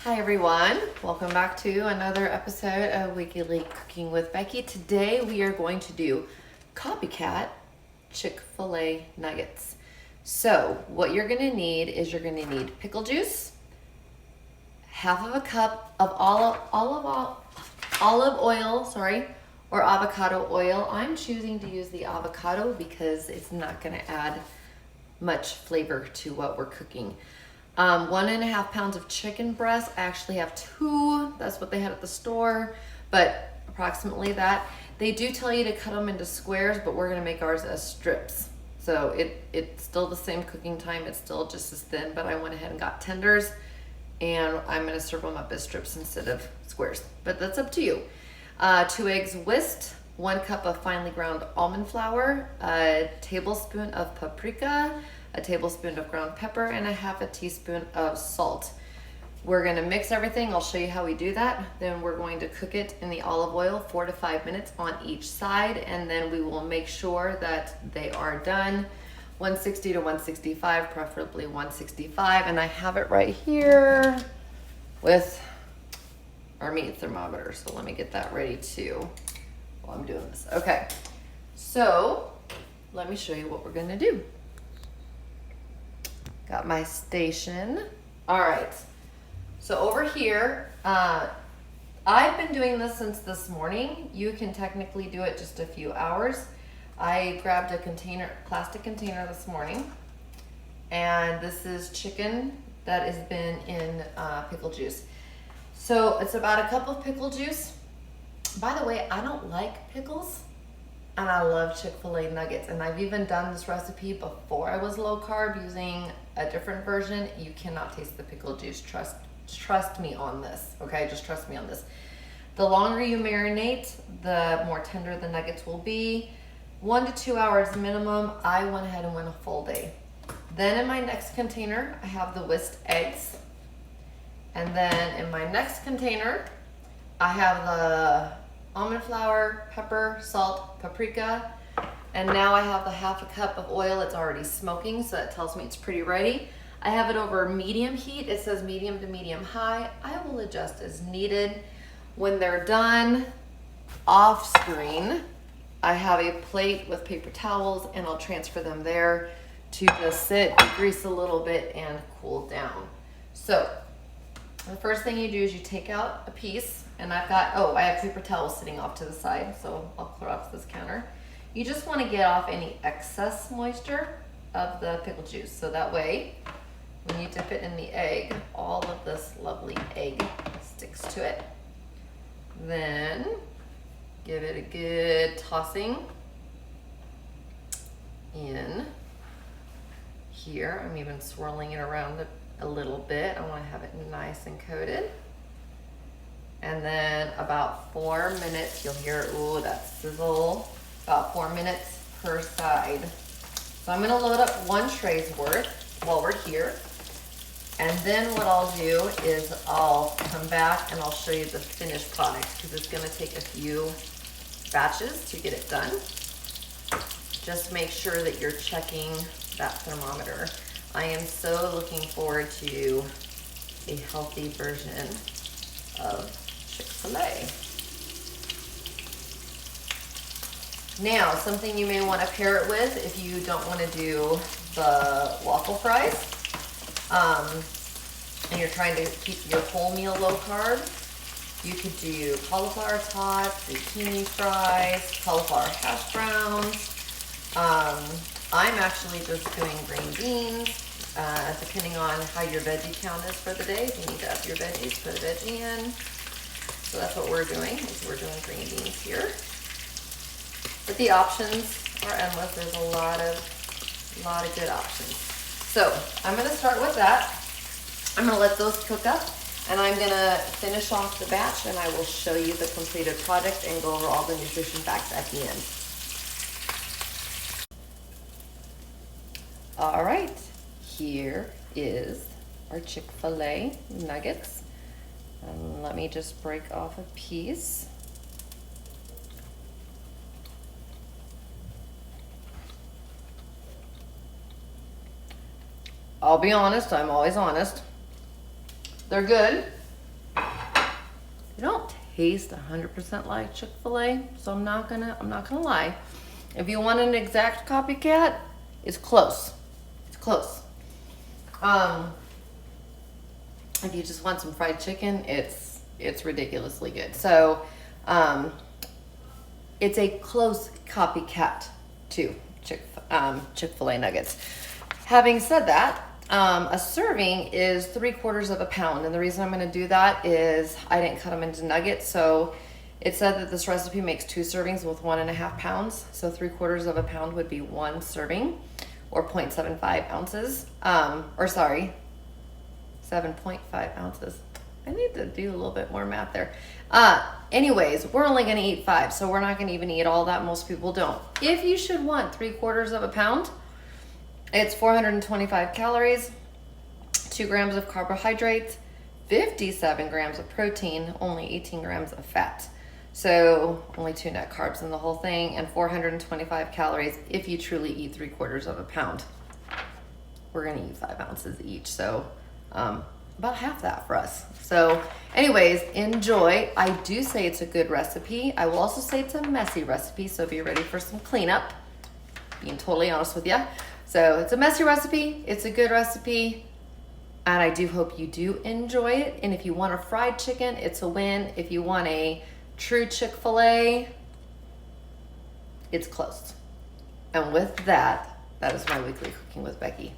Hi everyone, welcome back to another episode of Weekly Cooking with Becky. Today we are going to do copycat Chick Fil A nuggets. So what you're going to need is you're going to need pickle juice, half of a cup of olive oil, or avocado oil. I'm choosing to use the avocado because it's not going to add much flavor to what we're cooking. 1.5 pounds of chicken breast. I actually have 2. That's what they had at the store, but approximately that. They do tell you to cut them into squares, but we're gonna make ours as strips. So it's still the same cooking time. It's still just as thin, but I went ahead and got tenders, and I'm gonna serve them up as strips instead of squares. But that's up to you. 2 eggs whisked, 1 cup of finely ground almond flour, a tablespoon of paprika, a tablespoon of ground pepper, and a half a teaspoon of salt. We're gonna mix everything. I'll show you how we do that. Then we're going to cook it in the olive oil 4 to 5 minutes on each side, and then we will make sure that they are done 160 to 165, preferably 165. And I have it right here with our meat thermometer. So let me get that ready too while I'm doing this. Okay, so let me show you what we're gonna do. Got my station. All right, so over here, I've been doing this since this morning. You can technically do it just a few hours. I grabbed a plastic container this morning, and this is chicken that has been in pickle juice. So it's about a cup of pickle juice. By the way, I don't like pickles, and I love Chick Fil A nuggets, and I've even done this recipe before I was low carb using a different version. You cannot taste the pickle juice. Trust me on this, okay? Just trust me on this. The longer you marinate, the more tender the nuggets will be. 1 to 2 hours minimum. I went ahead and went a full day. Then in my next container, I have the whisked eggs. And then in my next container, I have the almond flour, pepper, salt, paprika, and now I have the half a cup of oil. It's already smoking, so that tells me it's pretty ready. I have it over medium heat. It says medium to medium high. I will adjust as needed. When they're done, off screen, I have a plate with paper towels, and I'll transfer them there to just sit, grease a little bit, and cool down. So the first thing you do is you take out a piece, and I have paper towels sitting off to the side, so I'll clear off this counter. You just want to get off any excess moisture of the pickle juice, so that way when you dip it in the egg, all of this lovely egg sticks to it. Then give it a good tossing in here. I'm even swirling it around a little bit. I want to have it nice and coated. And then about 4 minutes, you'll hear, ooh, that sizzle. About 4 minutes per side. So I'm gonna load up 1 tray's worth while we're here. And then what I'll do is I'll come back and I'll show you the finished product, because it's gonna take a few batches to get it done. Just make sure that you're checking that thermometer. I am so looking forward to a healthy version of Chick Fil A. Now, something you may want to pair it with if you don't want to do the waffle fries, and you're trying to keep your whole meal low carb, you could do cauliflower tots, zucchini fries, cauliflower hash browns. I'm actually just doing green beans, depending on how your veggie count is for the day. If you need to up your veggies, put a veggie in. So that's what we're doing, is we're doing green beans here. But the options are endless. There's a lot of good options. So I'm gonna start with that. I'm gonna let those cook up, and I'm gonna finish off the batch, and I will show you the completed product and go over all the nutrition facts at the end. All right, here is our Chick Fil A nuggets. And let me just break off a piece. I'll be honest, I'm always honest. They're good. They don't taste 100% like Chick Fil A, so I'm not gonna lie. If you want an exact copycat, it's close. It's close. If you just want some fried chicken, it's ridiculously good. So, it's a close copycat to Chick-fil-A nuggets. Having said that, a serving is 3/4 of a pound, and the reason I'm going to do that is I didn't cut them into nuggets. So it said that this recipe makes 2 servings with 1.5 pounds. So 3/4 of a pound would be 1 serving, or 0.75 ounces. 7.5 ounces. I need to do a little bit more math there. Anyways, we're only going to eat 5, so we're not going to even eat all that. Most people don't. If you should want 3/4 of a pound, it's 425 calories, 2 grams of carbohydrates, 57 grams of protein, only 18 grams of fat. So only 2 net carbs in the whole thing, and 425 calories if you truly eat 3/4 of a pound. We're going to eat 5 ounces each, so about half that for us. So anyways, enjoy. I do say it's a good recipe. I will also say it's a messy recipe, so be ready for some cleanup, being totally honest with you. So it's a messy recipe, it's a good recipe, and I do hope you do enjoy it. And if you want a fried chicken, it's a win. If you want a true Chick-fil-A, it's close. And with that, that is my weekly Cooking with Becky.